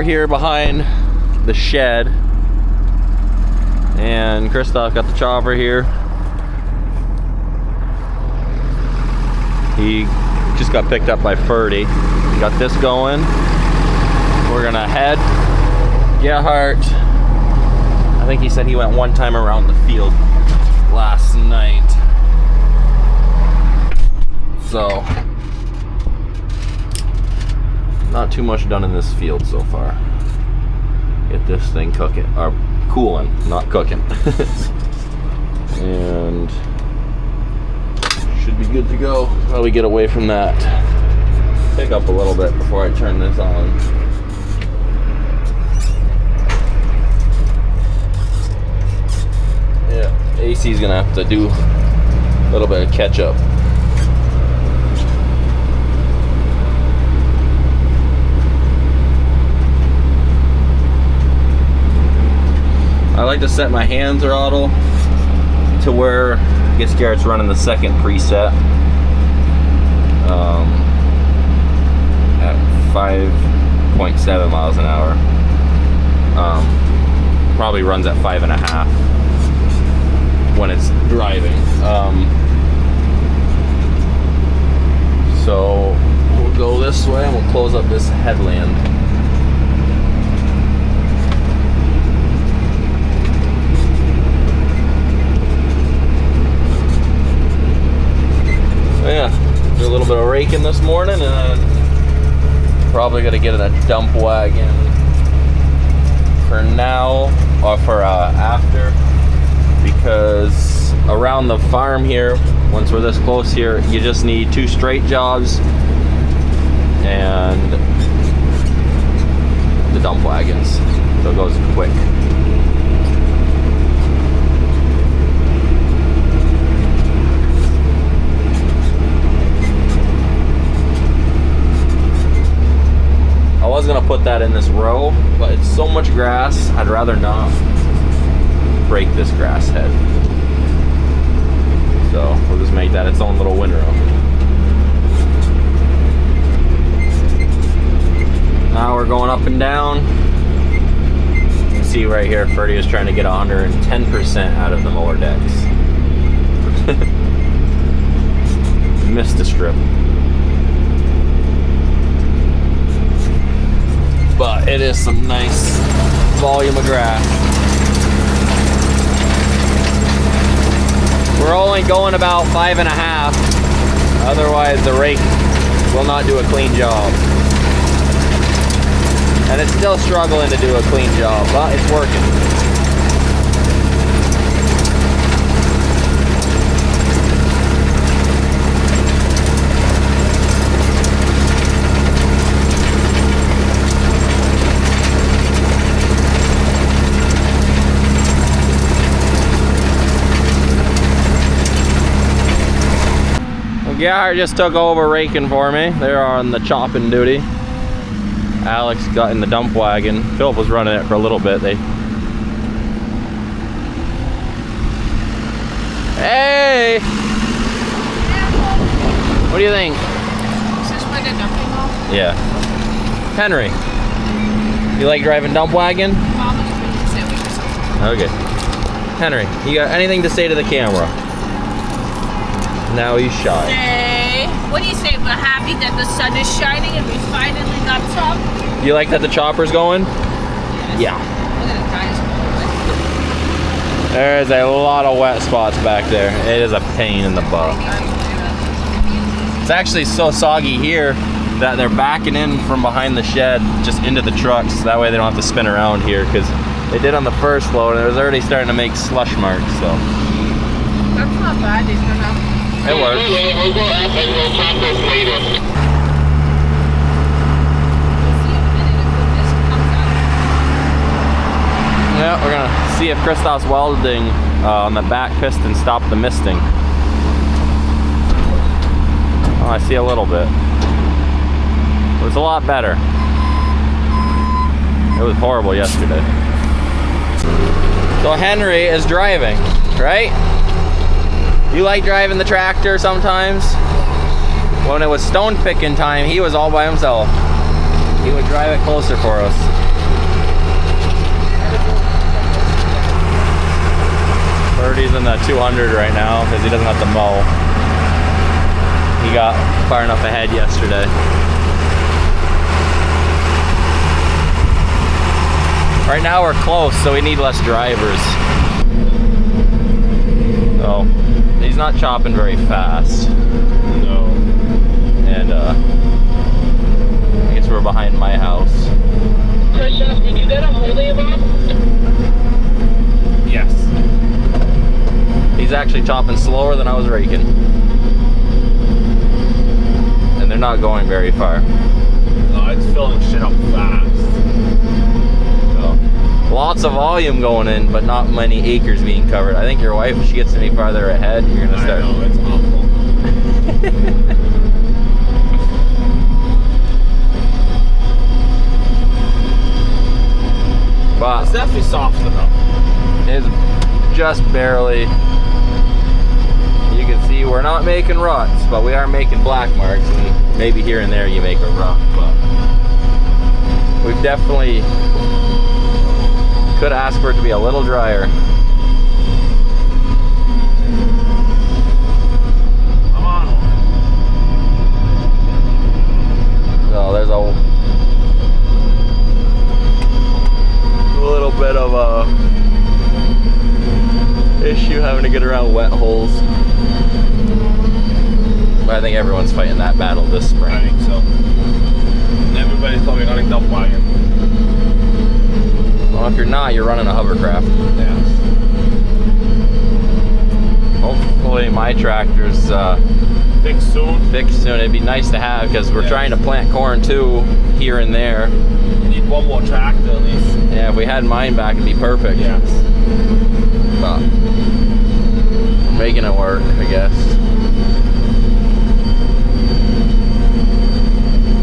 over here behind the shed, and Christoph got the chopper here. He just got picked up by Ferdy. Got this going. We're gonna head. Gerhard, I think he said he went one time around the field last night. So, not too much done in this field so far. Get this thing cooking, or cooling, not cooking. And should be good to go. While we get away from that, pick up a little bit before I turn this on. Yeah, AC's gonna have to do a little bit of catch up. I like to set my hand throttle to where I guess Garrett's running the second preset at 5.7 miles an hour. Probably runs at 5.5 when it's driving. So we'll go this way and we'll close up this headland. Yeah, do a little bit of raking this morning, and then probably gonna get in a dump wagon for now, or for after, because around the farm here, once we're this close here, you just need 2 straight jobs and the dump wagons, so it goes quick. I was gonna put that in this row, but it's so much grass, I'd rather not break this grass head. So we'll just make that its own little windrow. Now we're going up and down. You can see right here, Ferdy is trying to get 110% out of the mower decks. Missed a strip. But it is some nice volume of grass. We're only going about 5.5. Otherwise the rake will not do a clean job. And it's still struggling to do a clean job, but it's working. Gerhard just took over raking for me. They're on the chopping duty. Alex got in the dump wagon. Philip was running it for a little bit. Hey! What do you think? Is this where the dumping off? Yeah. Henry, you like driving dump wagon? Okay. Henry, you got anything to say to the camera? Now he's shy. Say, what do you say? We're happy that the sun is shining and we finally got some. You like that the chopper's going? Yes. Yeah. Look at the tires. There's a lot of wet spots back there. It is a pain in the butt. It's actually so soggy here that they're backing in from behind the shed just into the trucks. That way they don't have to spin around here, because they did on the first load and it was already starting to make slush marks. So that's not bad, is it? It works. Yeah, we're gonna see if Christoph's welding on the back piston stopped the misting. Oh, I see a little bit. It was a lot better. It was horrible yesterday. So Henry is driving, right? You like driving the tractor sometimes? When it was stone picking time, he was all by himself. He would drive it closer for us. 30s and the 200 right now because he doesn't have to mow. He got far enough ahead yesterday. Right now we're close, so we need less drivers. So he's not chopping very fast. No. And I guess we're behind my house. Christoph, did you get a hold of him, Bob? Yes. He's actually chopping slower than I was raking. And they're not going very far. No, it's filling shit up fast. So, lots of volume going in, but not many acres being covered. I think your wife, if she gets any farther ahead, you're gonna start. I know, it's awful. But It's definitely soft enough. it's just barely. You can see we're not making ruts, but we are making black marks, and maybe here and there you make a rut. But we've definitely could ask for it to be a little drier. Come on. So there's a little bit of a issue having to get around wet holes. But I think everyone's fighting that battle this spring. I think so. And everybody's probably running dump wagon. Well, if you're not, you're running a hovercraft. Yeah. Hopefully my tractor's Fixed soon. fixed soon. It'd be nice to have because we're Yes. trying to plant corn too here and there. You need one more tractor at least. Yeah, if we had mine back, it'd be perfect. Yes. But we're making it work, I guess.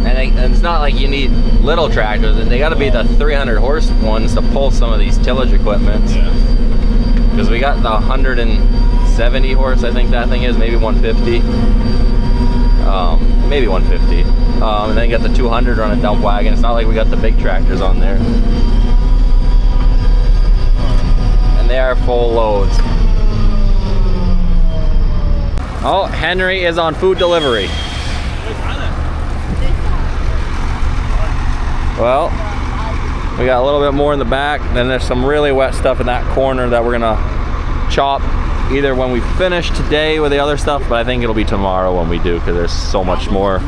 And it's not like you need little tractors. They got to be the 300 horse ones to pull some of these tillage equipment. Yeah. Because we got the 170 horse, I think that thing is, maybe 150. Maybe 150. And then you got the 200 on a dump wagon. It's not like we got the big tractors on there. And they are full loads. Oh, Henry is on food delivery. Well, we got a little bit more in the back. Then there's some really wet stuff in that corner that we're gonna chop either when we finish today with the other stuff, but I think it'll be tomorrow when we do because there's so much more.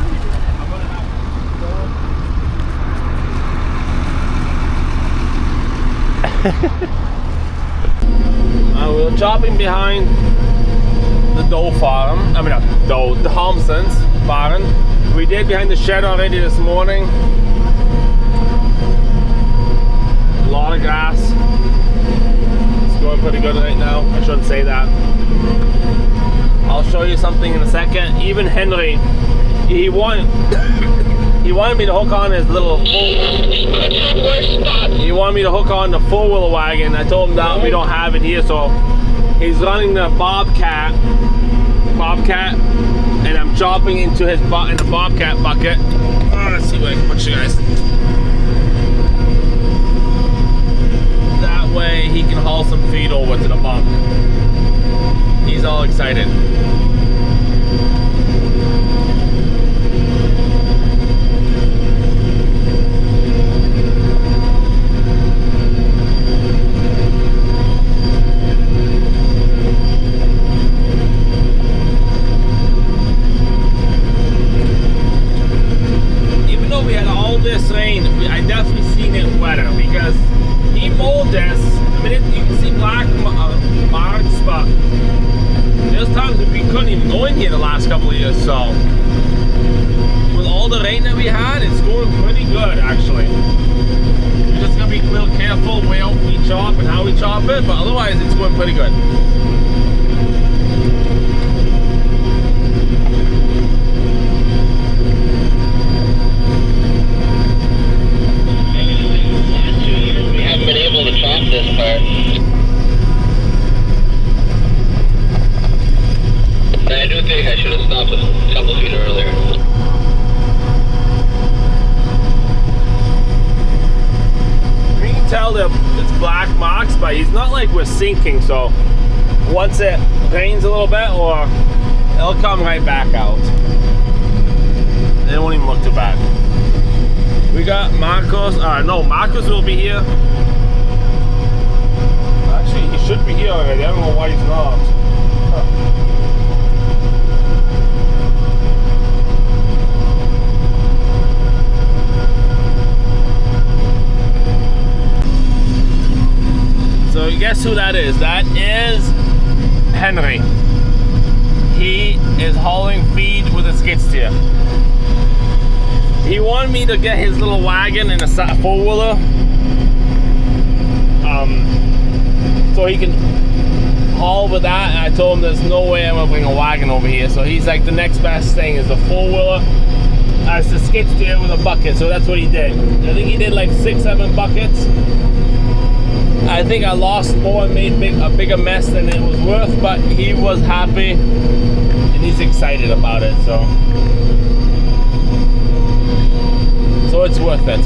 We were chopping behind the Doe farm. I mean, not Doe, the Thompson's farm. We did behind the shed already this morning. A lot of grass. It's going pretty good right now. I shouldn't say that. I'll show you something in a second. Even Henry, he wanted me to hook on his little he wanted me to hook on the four-wheeler wagon. I told him that we don't have it here, so he's running the Bobcat, and I'm chopping into his in the Bobcat bucket. Let's see what I can put you guys. That way he can haul some feed over to the bunk. He's all excited. This rain, I definitely seen it wetter because he mowed this. I mean, you can see black marks, but there's times that we couldn't even go in here the last couple of years. So with all the rain that we had, it's going pretty good actually. We're just gonna be a little careful where we chop and how we chop it, but otherwise it's going pretty good. This part. And I do think I should have stopped a couple feet earlier. You can tell that it's black marks, but he's not like we're sinking, so once it rains a little bit, or it'll come right back out. It won't even look too bad. We got Marcos. No, Marcos will be here. Actually, he should be here already. I don't know why he's not. So guess who that is? That is Henry. He is hauling feed with a skid steer. He wanted me to get his little wagon and a four-wheeler, so he can haul with that. And I told him there's no way I'm gonna bring a wagon over here. So he's like, the next best thing is a four-wheeler as the skid steer with a bucket. So that's what he did. I think he did like 6-7 buckets. I think I lost more and made a bigger mess than it was worth, but he was happy and he's excited about it. So it's worth it.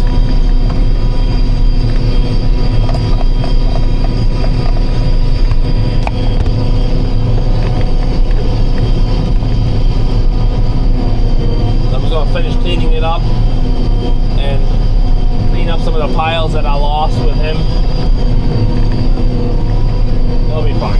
I'm just gonna finish cleaning it up and clean up some of the piles that I lost with him. It'll be fine.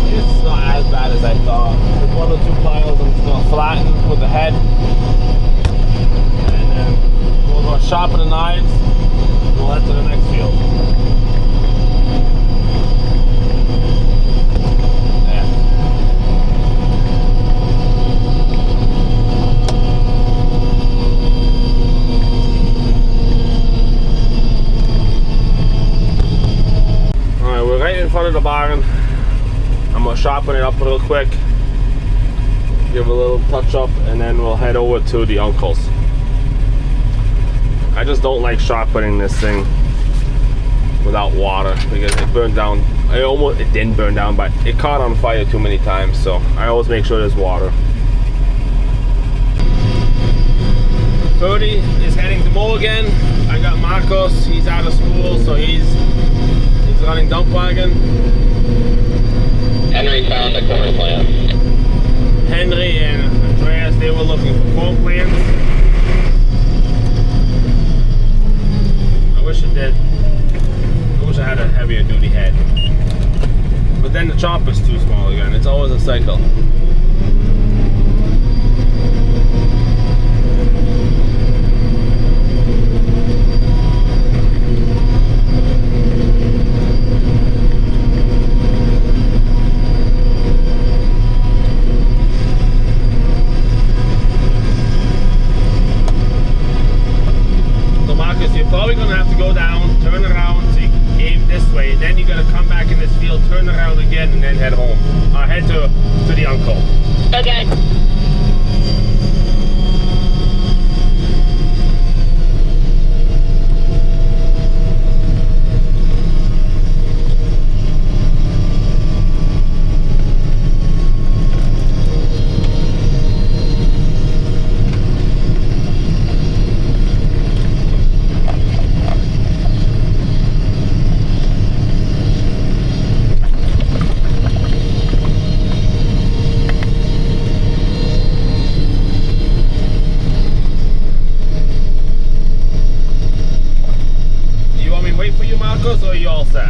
It's not as bad as I thought. There's 1 or 2 piles I'm just gonna flatten with the head. And then we'll go sharpen the knives and we'll head to the next field. In front of the barn. I'm gonna sharpen it up real quick, give it a little touch up, and then we'll head over to the uncle's. I just don't like sharpening this thing without water because it burned down. It didn't burn down, but it caught on fire too many times, so I always make sure there's water. 30 is heading to mow again. I got Marcos, he's out of school, so he's running dump wagon. Henry found the corn plant. Henry and Andreas, they were looking for corn plants. I wish it did. I wish I had a heavier duty head. But then the chopper's too small again. It's always a cycle. Probably gonna have to go down, turn around, so you aim this way, then you gotta come back in this field, turn around again, and then head home. Head to the uncle. Okay. Or are you all set?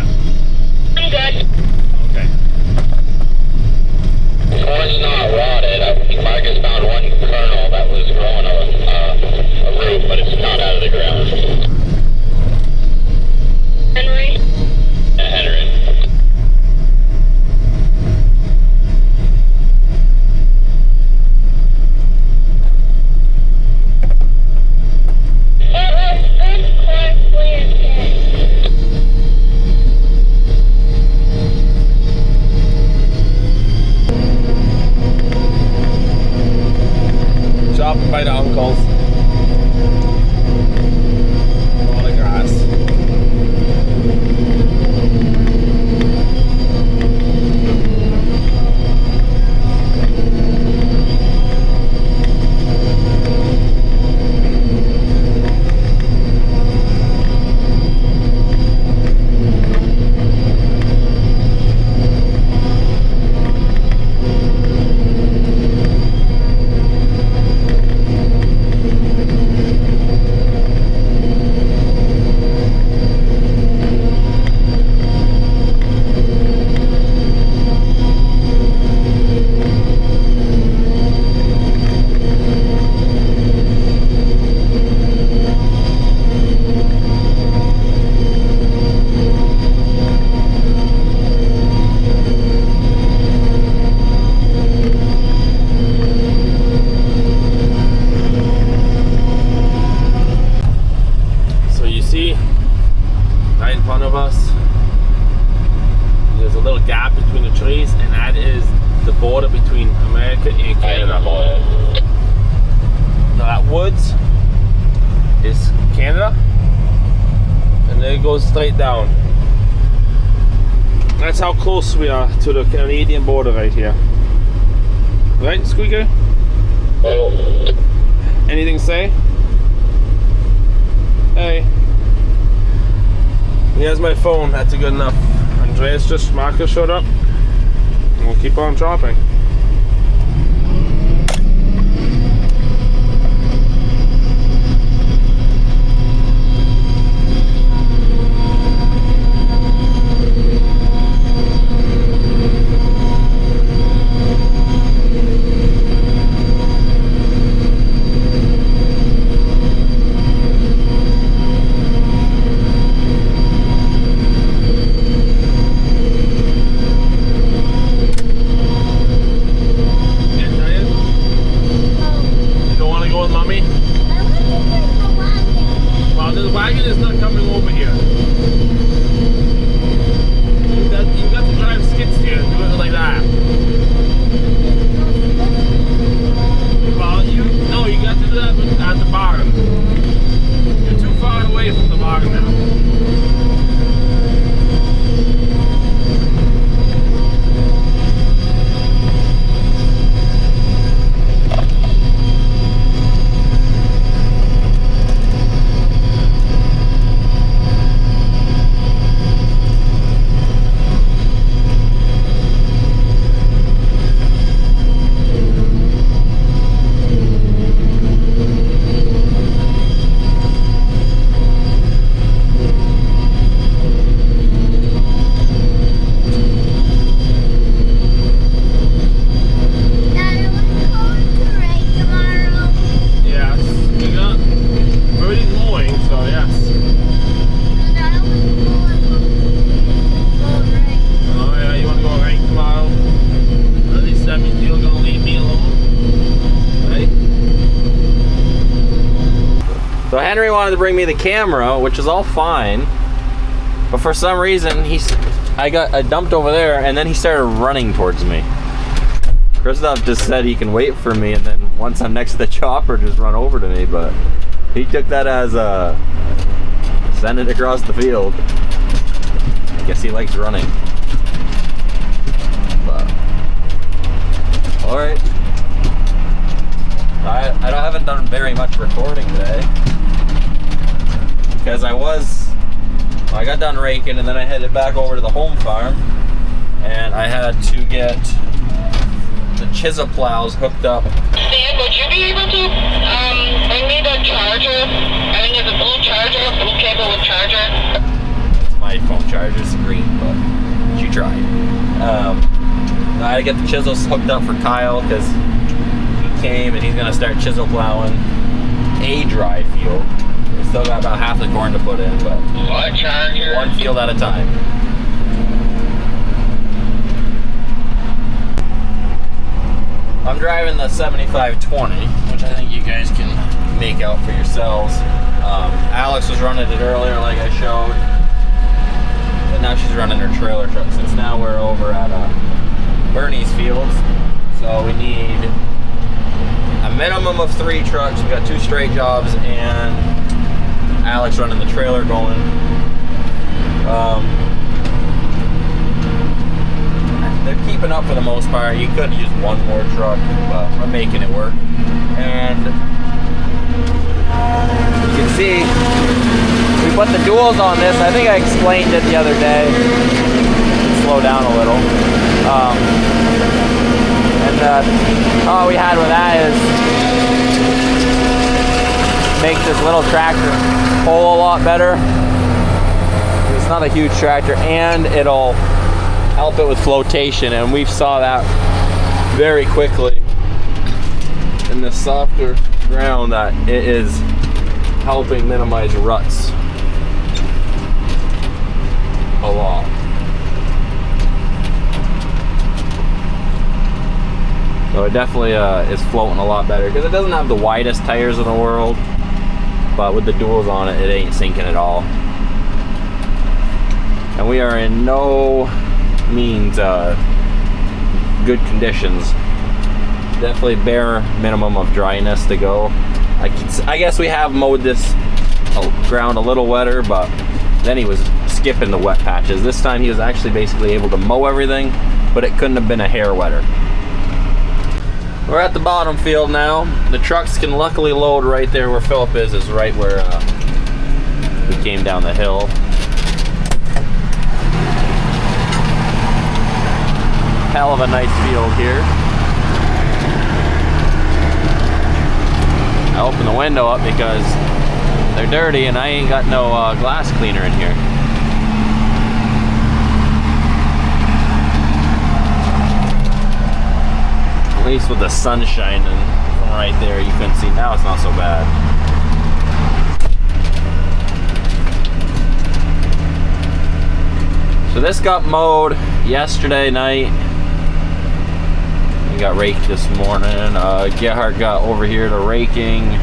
I'm good. Okay. Corn's not rotted. I think Marcus found one kernel that was growing a root, but it's not out of the ground. Henry? Yeah, Henry. By the uncles. All the grass. between America and Canada. Now that woods is Canada, and then it goes straight down. That's how close we are to the Canadian border right here. Right, Squeaker? Anything to say? Hey. Here's my phone. That's good enough. Andreas Marcus showed up. And we'll keep on chopping. So Henry wanted to bring me the camera, which is all fine, but for some reason I dumped over there, and then he started running towards me. Christoph just said he can wait for me, and then once I'm next to the chopper, just run over to me. But he took that as send it across the field. I guess he likes running. But all right. I haven't done very much recording today because I got done raking, and then I headed back over to the home farm, and I had to get the chisel plows hooked up. Stan, would you be able to bring me the charger? I think it's a blue charger, blue cable with charger. It's my phone charger, it's green, but she tried. I had to get the chisels hooked up for Kyle because came and he's gonna start chisel plowing a dry field. We still got about half the corn to put in, but What charger? one field at a time. I'm driving the 7520, which I think you guys can make out for yourselves. Alex was running it earlier, like I showed, but now she's running her trailer truck since now we're over at Bernie's fields, so we need a minimum of 3 trucks. We got 2 straight jobs, and Alex running the trailer going. They're keeping up for the most part. You could use one more truck, but I'm making it work. And you can see we put the duals on this. I think I explained it the other day. Slow down a little. All we had with that is make this little tractor pull a lot better. It's not a huge tractor, and it'll help it with flotation, and we saw that very quickly in the softer ground that it is helping minimize ruts a lot. So it definitely is floating a lot better because it doesn't have the widest tires in the world, but with the duals on it, it ain't sinking at all. And we are in no means good conditions Definitely bare minimum of dryness to go. I guess we have mowed this ground a little wetter, but then he was skipping the wet patches. This time he was actually basically able to mow everything, but it couldn't have been a hair wetter. We're at the bottom field now. The trucks can luckily load right there where Philip is right where we came down the hill. Hell of a nice field here. I opened the window up because they're dirty and I ain't got no glass cleaner in here. At least with the sun shining from right there, you couldn't see. Now it's not so bad. So this got mowed yesterday night. We got raked this morning. Gerhard got over here to raking.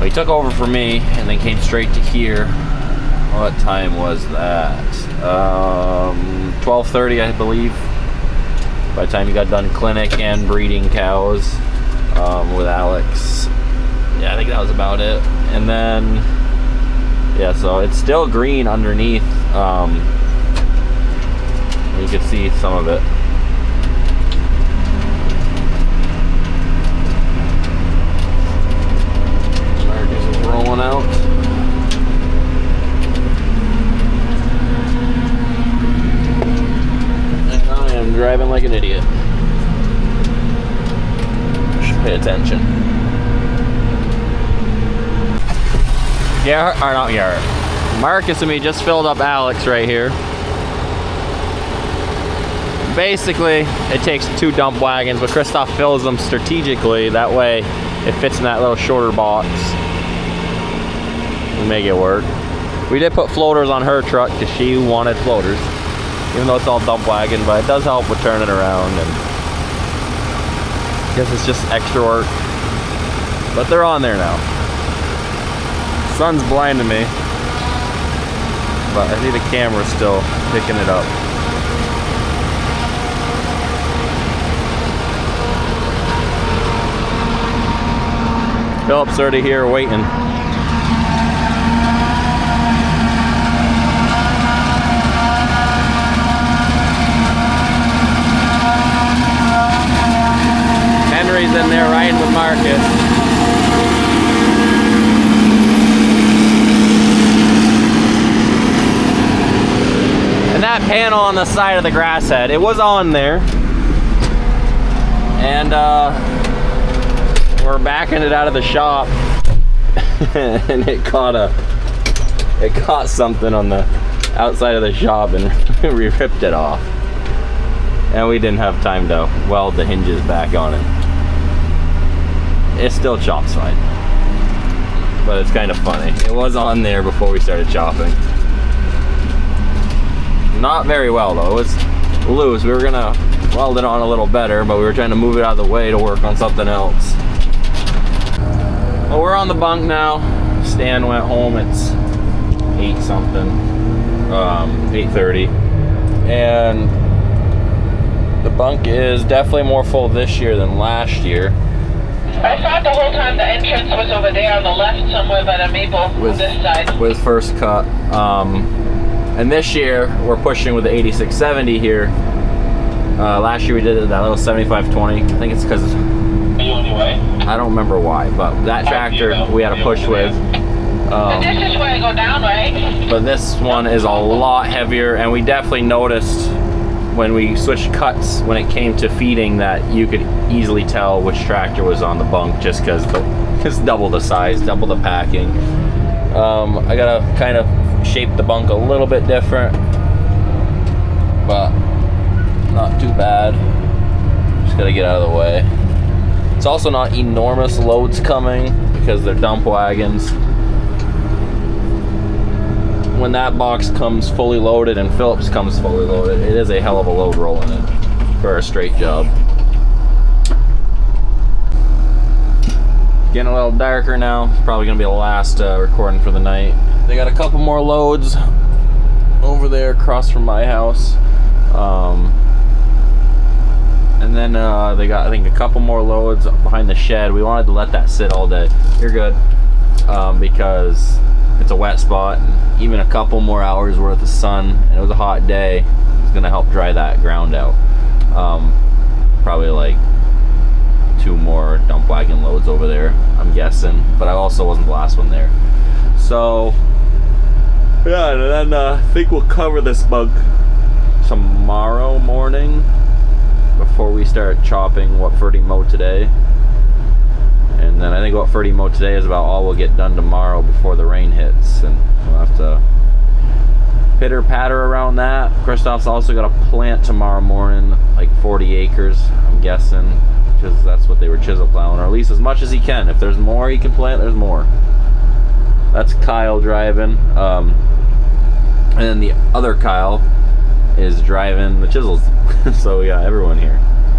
He took over for me and then came straight to here. What time was that? 12:30, I believe. By the time he got done clinic and breeding cows with Alex. Yeah, I think that was about it. And then, yeah, so it's still green underneath. You can see some of it. Marcus is rolling out. And I am driving like an idiot. Should pay attention. Marcus and me just filled up Alex right here. Basically, it takes 2 dump wagons, but Christoph fills them strategically. That way, it fits in that little shorter box. We make it work. We did put floaters on her truck because she wanted floaters, even though it's all dump wagon. But it does help with turning around, and I guess it's just extra work. But they're on there now. Sun's blinding me, but I see the camera still picking it up. Philip's already here waiting. Henry's in there riding with Marcus. And that panel on the side of the grass head, it was on there. And we're backing it out of the shop and it caught something on the outside of the shop and we ripped it off. And we didn't have time to weld the hinges back on it. It still chops fine, but it's kind of funny. It was on there before we started chopping. Not very well though, it was loose. We were gonna weld it on a little better, but we were trying to move it out of the way to work on something else. Well, we're on the bunk now. Stan went home, it's 8 something, 8:30. And the bunk is definitely more full this year than last year. I thought the whole time the entrance was over there on the left somewhere by the maple on this side. With first cut. And this year, we're pushing with the 8670 here. Last year we did that little 7520. I think it's because I don't remember why, but that tractor we had to push with. And this is where I go down, right? But this one is a lot heavier, and we definitely noticed when we switched cuts when it came to feeding that you could easily tell which tractor was on the bunk just because it's double the size, double the packing. I gotta kind of shape the bunk a little bit different, but not too bad. Just gotta get out of the way. It's also not enormous loads coming because they're dump wagons. When that box comes fully loaded and Phillips comes fully loaded, it is a hell of a load rolling it for a straight job. Getting a little darker now. It's probably gonna be the last recording for the night. They got a couple more loads over there across from my house. And then then they got, I think, a couple more loads behind the shed. We wanted to let that sit all day. You're good. Because it's a wet spot, and even a couple more hours worth of sun, and it was a hot day, it's gonna help dry that ground out. Probably like 2 more dump wagon loads over there, I'm guessing, but I also wasn't the last one there. So yeah, and then I think we'll cover this bunk tomorrow morning before we start chopping what Ferdy mowed today. And then I think what Ferdy mowed today is about all we'll get done tomorrow before the rain hits, and we'll have to pitter patter around that. Christoph's also got a plant tomorrow morning, like 40 acres, I'm guessing, because that's what they were chisel plowing, or at least as much as he can. If there's more he can plant, there's more. That's Kyle driving, and then the other Kyle is driving the chisels. So we got everyone here.